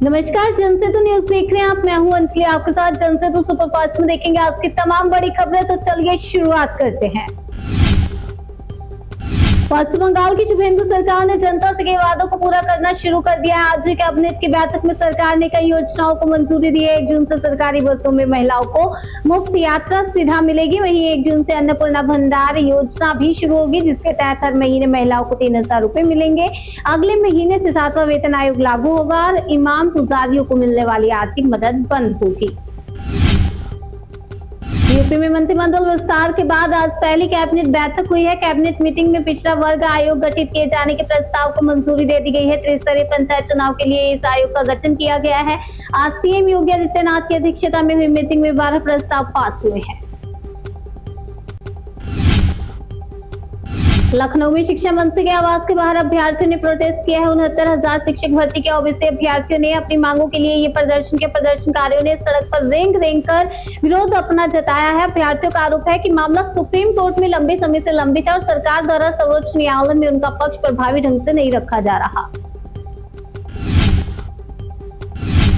नमस्कार, जनसेतु न्यूज देख रहे हैं आप। मैं हूं अंजलि, आपके साथ जनसेतु सुपरफास्ट में देखेंगे आज की तमाम बड़ी खबरें। तो चलिए शुरुआत करते हैं। पश्चिम बंगाल की शुभेंदु सरकार ने जनता से कई वादों को पूरा करना शुरू कर दिया है। आज हुई कैबिनेट की बैठक में सरकार ने कई योजनाओं को मंजूरी दी है। 1 जून से सरकारी बसों में महिलाओं को मुफ्त यात्रा सुविधा मिलेगी। वहीं 1 जून से अन्नपूर्णा भंडार योजना भी शुरू होगी, जिसके तहत हर महीने महिलाओं को 3000 रुपए मिलेंगे। अगले महीने से 7वां वेतन आयोग लागू होगा और इमाम पुजारियों को मिलने वाली आर्थिक मदद बंद होगी। यूपी में मंत्रिमंडल विस्तार के बाद आज पहली कैबिनेट बैठक हुई है। कैबिनेट मीटिंग में पिछड़ा वर्ग आयोग गठित किए जाने के प्रस्ताव को मंजूरी दे दी गई है। त्रिस्तरीय पंचायत चुनाव के लिए इस आयोग का गठन किया गया है। आज सीएम योगी आदित्यनाथ की अध्यक्षता में हुई मीटिंग में 12 प्रस्ताव पास हुए हैं। लखनऊ में शिक्षा मंत्री के आवास के बाहर अभ्यर्थियों ने प्रोटेस्ट किया है। 69,000 शिक्षक भर्ती के ओबीसी अभ्यर्थियों ने अपनी मांगों के लिए ये प्रदर्शन किया। प्रदर्शनकारियों ने सड़क पर रेंग रेंग कर विरोध अपना जताया है। अभ्यर्थियों का आरोप है कि मामला सुप्रीम कोर्ट में लंबे समय से लंबित है और सरकार द्वारा सर्वोच्च न्यायालय में उनका पक्ष प्रभावी ढंग से नहीं रखा जा रहा।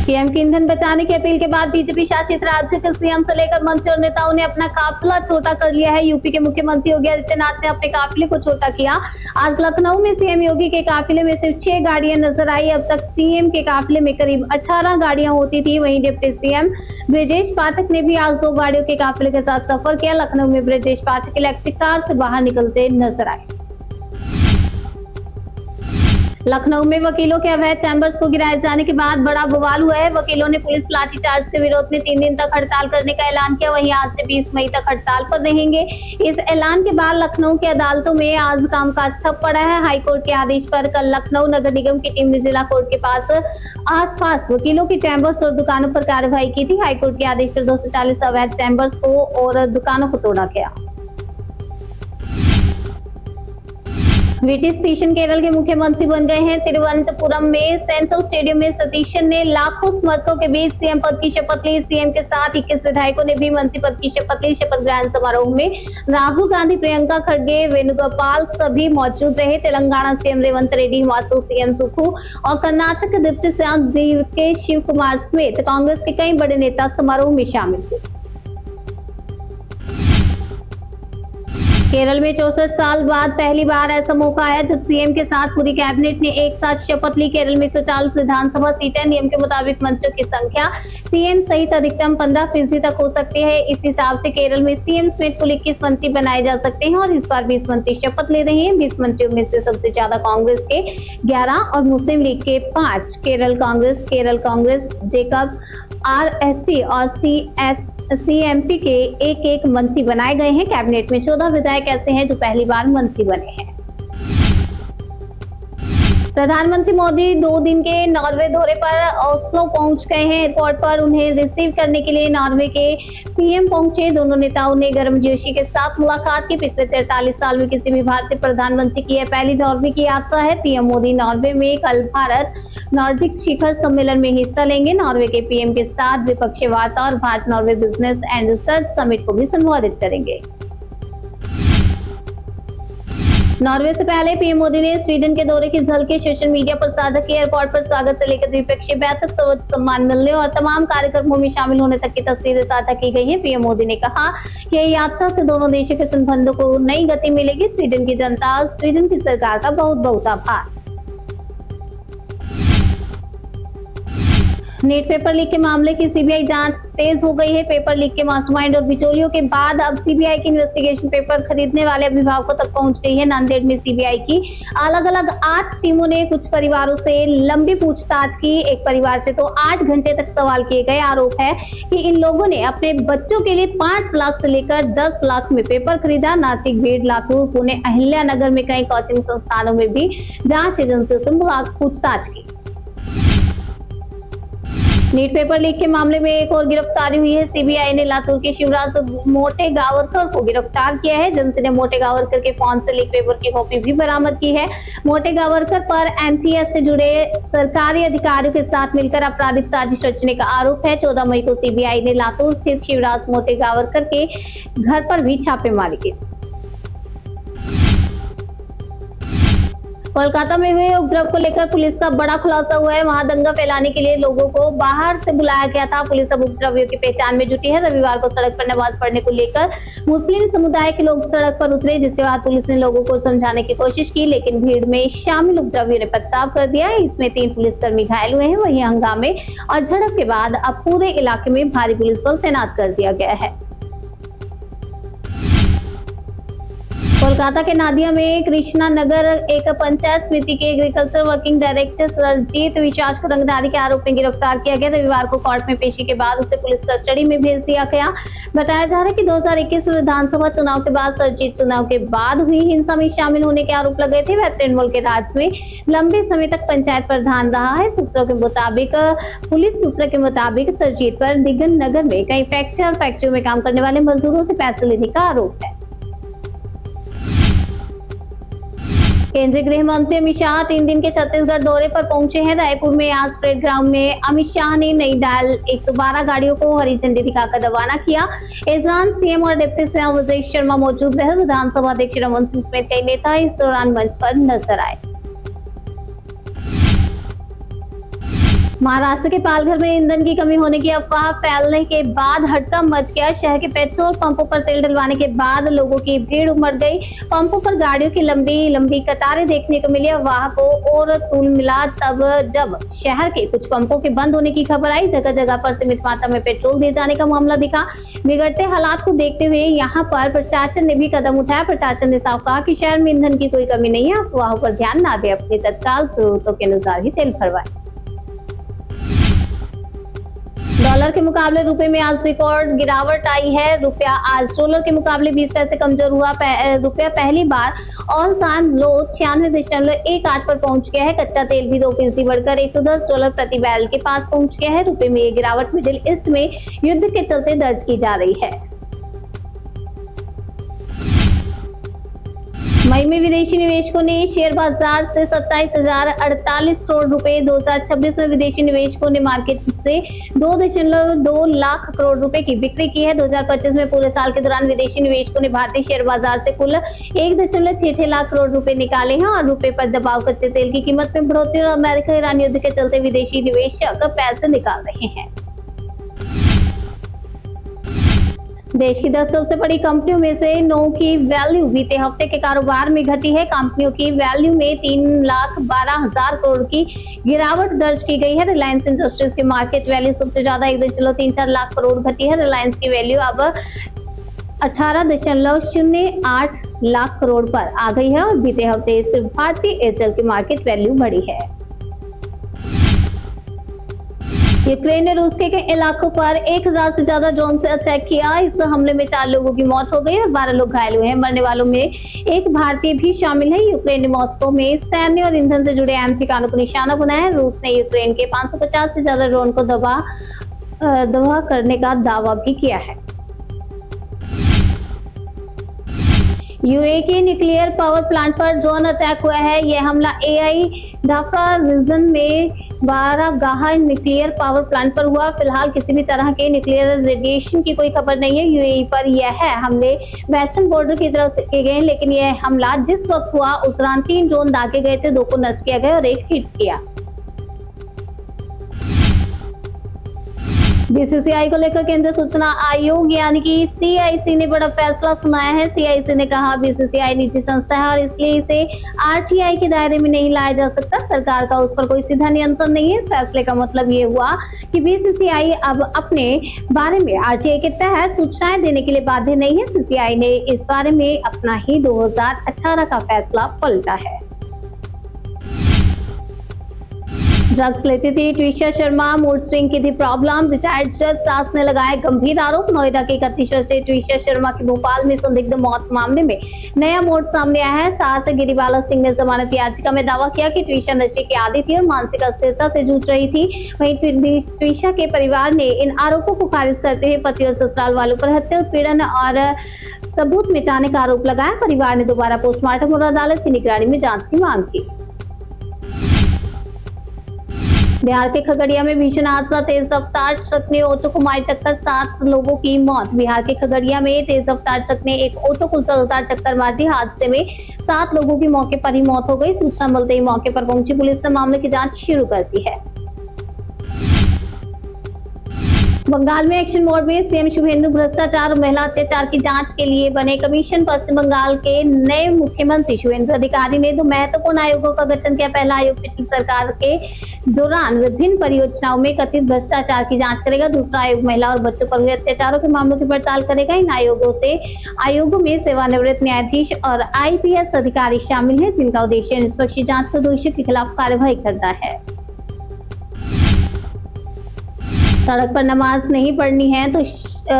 पीएम की ईंधन बचाने की अपील के बाद बीजेपी शासित राज्य के सीएम से लेकर मंत्री और नेताओं ने अपना काफिला छोटा कर लिया है। यूपी के मुख्यमंत्री योगी आदित्यनाथ ने अपने काफिले को छोटा किया। आज लखनऊ में सीएम योगी के काफिले में सिर्फ 6 गाड़ियां नजर आई। अब तक सीएम के काफिले में करीब 18 गाड़ियां होती थी। वहीं डिप्टी सीएम ब्रजेश पाठक ने भी आज 2 गाड़ियों के काफिले के साथ सफर किया। लखनऊ में ब्रजेश पाठक इलेक्ट्रिक कार से बाहर निकलते नजर आए। लखनऊ में वकीलों के अवैध चैंबर्स को गिराए जाने के बाद बड़ा बवाल हुआ है। वकीलों ने पुलिस लाठीचार्ज के विरोध में 3 दिन तक हड़ताल करने का ऐलान किया। वहीं आज से 20 मई तक हड़ताल पर रहेंगे। इस ऐलान के बाद लखनऊ की अदालतों में आज कामकाज ठप पड़ा है। हाईकोर्ट के आदेश पर कल लखनऊ नगर निगम की टीम ने जिला कोर्ट के पास आसपास वकीलों की चैंबर्स और दुकानों पर कार्रवाई की थी। हाईकोर्ट के आदेश पर 240 अवैध चैंबर्स को और दुकानों को तोड़ा गया। वीटी सतीशन केरल के मुख्यमंत्री बन गए हैं। तिरुवनंतपुरम में सेंट्रल स्टेडियम में सतीशन ने लाखों समर्थकों के बीच सीएम पद की शपथ ली। सीएम के साथ 21 विधायकों ने भी मंत्री पद की शपथ ली। शपथ ग्रहण समारोह में राहुल गांधी, प्रियंका खड़गे, वेणुगोपाल सभी मौजूद रहे। तेलंगाना सीएम रेवंत रेड्डी, हिमाचल सीएम सुक्खू और Karnataka deputy CM DK Shivakumar समेत कांग्रेस के कई बड़े नेता समारोह में शामिल हुए। केरल में 64 साल बाद पहली बार ऐसा मौका आया जब सीएम के साथ पूरी कैबिनेट ने एक साथ शपथ ली। केरल में 140 विधानसभा सीटें। नियम के मुताबिक मंत्रियों की संख्या सीएम सहित अधिकतम 15% तक हो सकती है। इस हिसाब से केरल में सीएम समेत कुल 21 मंत्री बनाए जा सकते हैं और इस बार 20 मंत्री शपथ ले रहे हैं। 20 मंत्रियों में से सबसे ज्यादा कांग्रेस के 11 और मुस्लिम लीग के 5। केरल कांग्रेस, जेकब, RSP और CMP के एक मंत्री बनाए गए हैं। कैबिनेट में 14 विधायक ऐसे हैं जो पहली बार मंत्री बने हैं। प्रधानमंत्री मोदी 2 दिन के नॉर्वे दौरे पर ओस्लो पहुंच गए हैं। एयरपोर्ट पर उन्हें रिसीव करने के लिए नॉर्वे के पीएम पहुंचे। दोनों नेताओं ने गर्मजोशी के साथ मुलाकात की। पिछले 43 साल में किसी भी भारतीय प्रधानमंत्री की यह पहली नॉर्वे की यात्रा है। पीएम मोदी नॉर्वे में कल भारत नॉर्डिक शिखर सम्मेलन में हिस्सा लेंगे। नॉर्वे के पीएम के साथ द्विपक्षीय वार्ता और Bharat Norway business and research summit को भी संबोधित करेंगे। नॉर्वे से पहले पीएम मोदी ने स्वीडन के दौरे की झलकी सोशल मीडिया पर साझा की। एयरपोर्ट पर स्वागत से लेकर द्विपक्षीय बैठक, सर्वोच्च सम्मान मिलने और तमाम कार्यक्रमों में शामिल होने तक की तस्वीरें साझा की गई हैं। पीएम मोदी ने कहा कि यह यात्रा से दोनों देशों के संबंधों को नई गति मिलेगी। स्वीडन की जनता और स्वीडन की सरकार का बहुत बहुत आभार। नेट पेपर लीक के मामले की सीबीआई जांच तेज हो गई है। पेपर लीक के मास्टरमाइंड और बिचौलियों के बाद अब सीबीआई की इन्वेस्टिगेशन पेपर खरीदने वाले अभिभावकों तक पहुंच गई है। नांदेड़ में सीबीआई की अलग-अलग 8 टीमों ने कुछ परिवारों से लंबी पूछताछ की। एक परिवार से तो 8 घंटे तक सवाल किए गए। आरोप है कि इन लोगों ने अपने बच्चों के लिए 5 लाख से लेकर 10 लाख में पेपर खरीदा। नासिक, भीड़, लातूर, पुणे, अहिल्यानगर में कई कोचिंग संस्थानों में भी जांच एजेंसियों से पूछताछ की। नीट पेपर लीक के मामले में एक और गिरफ्तारी हुई है। सीबीआई ने लातूर के शिवराज मोटेगावरकर को गिरफ्तार किया है। एजेंसी ने मोटेगावरकर के फोन से लीक पेपर की कॉपी भी बरामद की है। मोटेगावरकर पर MTS से जुड़े सरकारी अधिकारियों के साथ मिलकर आपराधिक साजिश रचने का आरोप है। 14 मई को सीबीआई ने लातूर स्थित शिवराज मोटेगावरकर के घर पर भी छापेमारी की। कोलकाता में हुए उपद्रव को लेकर पुलिस का बड़ा खुलासा हुआ है। वहां दंगा फैलाने के लिए लोगों को बाहर से बुलाया गया था। पुलिस अब उपद्रवियों की पहचान में जुटी है। रविवार को सड़क पर नमाज पढ़ने को लेकर मुस्लिम समुदाय के लोग सड़क पर उतरे, जिसके बाद पुलिस ने लोगों को समझाने की कोशिश की, लेकिन भीड़ में शामिल उपद्रवियों ने पथराव कर दिया। इसमें 3 पुलिसकर्मी घायल हुए हैं। वहीं हंगामे और झड़प के बाद अब पूरे इलाके में भारी पुलिस बल तैनात कर दिया गया है। कोलकाता के नादिया में कृष्णा नगर एक पंचायत समिति के एग्रीकल्चर वर्किंग डायरेक्टर सरजीत विश्वास को रंगदारी के आरोप में गिरफ्तार किया गया। रविवार को कोर्ट में पेशी के बाद उसे पुलिस कस्टडी में भेज दिया गया। बताया जा रहा है कि 2021 विधानसभा चुनाव के बाद सरजीत चुनाव के बाद हुई हिंसा में शामिल होने के आरोप लगे थे। वह तृणमूल के राज में लंबे समय तक पंचायत प्रधान रहा है। पुलिस सूत्रों के मुताबिक सरजीत पर दिगन नगर में कई फैक्ट्रियों में काम करने वाले मजदूरों से पैसे लेने का आरोप है। केंद्रीय गृह मंत्री अमित शाह 3 दिन के छत्तीसगढ़ दौरे पर पहुंचे हैं। रायपुर में आज परेड ग्राउंड में अमित शाह ने नई डायल 112 गाड़ियों को हरी झंडी दिखाकर रवाना किया। इस दौरान सीएम और डिप्टी सीएम विजय शर्मा मौजूद रहे। विधानसभा अध्यक्ष रमन सिंह समेत कई नेता इस दौरान मंच पर नजर आए। महाराष्ट्र के पालघर में ईंधन की कमी होने की अफवाह फैलने के बाद हड़कंप मच गया। शहर के पेट्रोल पंपों पर तेल डलवाने के बाद लोगों की भीड़ उमड़ गई। पंपों पर गाड़ियों की लंबी कतारें देखने को मिली। अफवाह को और तूल मिला तब जब शहर के कुछ पंपों के बंद होने की खबर आई। जगह जगह पर सीमित मात्रा में पेट्रोल दिए जाने का मामला दिखा। बिगड़ते हालात को देखते हुए यहाँ पर प्रशासन ने भी कदम उठाया। प्रशासन ने साफ कहा कि शहर में ईंधन की कोई कमी नहीं है। अफवाहों पर ध्यान न दें, अपनी तत्काल जरूरतों के अनुसार ही तेल भरवाएं। डॉलर के मुकाबले रुपए में आज रिकॉर्ड गिरावट आई है। रुपया आज डॉलर के मुकाबले 20 पैसे कमजोर हुआ। रुपया पहली बार ऑल टाइम लो 96.18 पर पहुंच गया है। कच्चा तेल भी 2% बढ़कर $110 प्रति बैरल के पास पहुंच गया है। रुपए में ये गिरावट मिडिल ईस्ट में युद्ध के चलते दर्ज की जा रही है। मई में विदेशी निवेशकों ने शेयर बाजार से 27,048 करोड़ रुपए, 2026 में विदेशी निवेशकों ने मार्केट से 2.2 लाख करोड़ रुपए की बिक्री की है। 2025 में पूरे साल के दौरान विदेशी निवेशकों ने भारतीय शेयर बाजार से कुल 1.66 लाख करोड़ रुपए निकाले हैं। और रुपए पर दबाव, कच्चे तेल की कीमत में बढ़ोतरी और अमेरिका ईरान युद्ध के चलते विदेशी निवेशक पैसे निकाल रहे हैं। देश की 10 सबसे बड़ी कंपनियों में से 9 की वैल्यू बीते हफ्ते के कारोबार में घटी है। कंपनियों की वैल्यू में 3,12,000 करोड़ की गिरावट दर्ज की गई है। रिलायंस इंडस्ट्रीज की मार्केट वैल्यू सबसे ज्यादा 1.34 लाख करोड़ घटी है। रिलायंस की वैल्यू अब 18.08 लाख करोड़ पर आ गई है। और बीते हफ्ते सिर्फ भारतीय एयरटेल की मार्केट वैल्यू बढ़ी है। यूक्रेन ने रूस के कई इलाकों पर 1000 से ज्यादा ड्रोन से अटैक किया। इस हमले में 4 लोगों की मौत हो गई और 12 लोग घायल हुए हैं। मरने वालों में एक भारतीय भी शामिल है। यूक्रेन ने मॉस्को में सैन्य और ईंधन से जुड़े अहम ठिकानों को निशाना बनाया है। रूस ने यूक्रेन के 550 से ज्यादा ड्रोन को तबाह करने का दावा भी किया है। यूएई के न्यूक्लियर पावर प्लांट पर ड्रोन अटैक हुआ है। यह हमला एआई डाफा रीजन में बारागाह न्यूक्लियर पावर प्लांट पर हुआ। फिलहाल किसी भी तरह के न्यूक्लियर रेडिएशन की कोई खबर नहीं है। यूएई पर यह हमले वेस्टर्न बॉर्डर की तरफ से किए गए, लेकिन यह हमला जिस वक्त हुआ उस दौरान 3 ड्रोन दागे गए थे, 2 को नष्ट किया गया और 1 हिट किया। बीसीसीआई को लेकर केंद्रीय सूचना आयोग यानी कि सीआईसी ने बड़ा फैसला सुनाया है। सीआईसी ने कहा बीसीसीआई निजी संस्था है और इसलिए इसे आरटीआई के दायरे में नहीं लाया जा सकता। सरकार का उस पर कोई सीधा नियंत्रण नहीं है। इस फैसले का मतलब ये हुआ कि बीसीसीआई अब अपने बारे में आरटीआई के तहत सूचनाएं देने के लिए बाध्य नहीं है। सीसीआई ने इस बारे में अपना ही 2018 का फैसला पलटा है। ड्रग्स लेती थी ट्विशा शर्मा, मूड स्विंग की थी प्रॉब्लम, रिटायर्ड जज सास ने लगाए गंभीर आरोप। नोएडा की 31 वर्षीय ट्विशा शर्मा की भोपाल में संदिग्ध मौत मामले में नया मोड़ सामने आया है। सास गिरिबाला सिंह ने जमानत याचिका में दावा किया कि ट्विशा नशे की आदी थी और मानसिक अस्थिरता से जूझ रही थी। वहीं ट्विशा के परिवार ने इन आरोपों को खारिज करते हुए पति और ससुराल वालों पर हत्या, उत्पीड़न और सबूत मिटाने का आरोप लगाया। परिवार ने दोबारा पोस्टमार्टम और अदालत की निगरानी में जांच की मांग की। बिहार के खगड़िया में भीषण हादसा, तेज रफ्तार ट्रक ने ऑटो को मारी टक्कर, 7 लोगों की मौत। बिहार के खगड़िया में तेज रफ्तार ट्रक ने एक ऑटो को जोरदार टक्कर मार दी। हादसे में 7 लोगों की मौके पर ही मौत हो गई। सूचना मिलते ही मौके पर पहुंची पुलिस ने मामले की जांच शुरू कर दी है। बंगाल में एक्शन मोड में सीएम शुभेंदु भ्रष्टाचार और महिला अत्याचार की जांच के लिए बने कमीशन। पश्चिम बंगाल के नए मुख्यमंत्री शुभेंदु अधिकारी ने 2 महत्वपूर्ण आयोगों का गठन किया। पहला आयोग पिछली सरकार के दौरान विभिन्न परियोजनाओं में कथित भ्रष्टाचार की जांच करेगा। दूसरा आयोग महिला और बच्चों पर हुए अत्याचारों के मामलों की पड़ताल करेगा। इन आयोगों में सेवानिवृत्त न्यायाधीश और IPS अधिकारी शामिल हैं, जिनका उद्देश्य निष्पक्ष जांच कर दोषियों के खिलाफ कार्रवाई करना है। सड़क पर नमाज नहीं पढ़नी है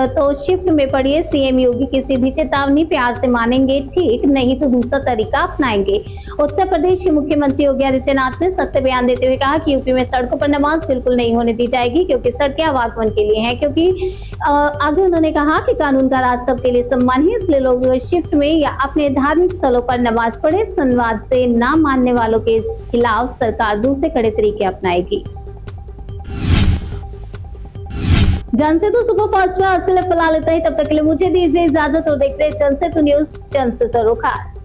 तो शिफ्ट में पढ़िए। सीएम योगी की सीधी चेतावनी, प्यार से मानेंगे ठीक, नहीं तो दूसरा तरीका अपनाएंगे। उत्तर प्रदेश के मुख्यमंत्री योगी आदित्यनाथ ने सख्त बयान देते हुए कहा कि यूपी में सड़कों पर नमाज बिल्कुल नहीं होने दी जाएगी, क्योंकि सड़कें आवागमन के लिए हैं। क्योंकि आगे उन्होंने कहा कि कानून का राज सबके लिए सम्मान है, इसलिए लोग शिफ्ट में या अपने धार्मिक स्थलों पर नमाज पढ़े। संवाद से ना मानने वालों के खिलाफ सरकार दूसरे कड़े तरीके अपनाएगी। जनसेतु सुपर फास्ट में फैला लेते हैं। तब तक के लिए मुझे दीजिए इजाजत और देखते हैं जनसेतु न्यूज, जन से सरोकार।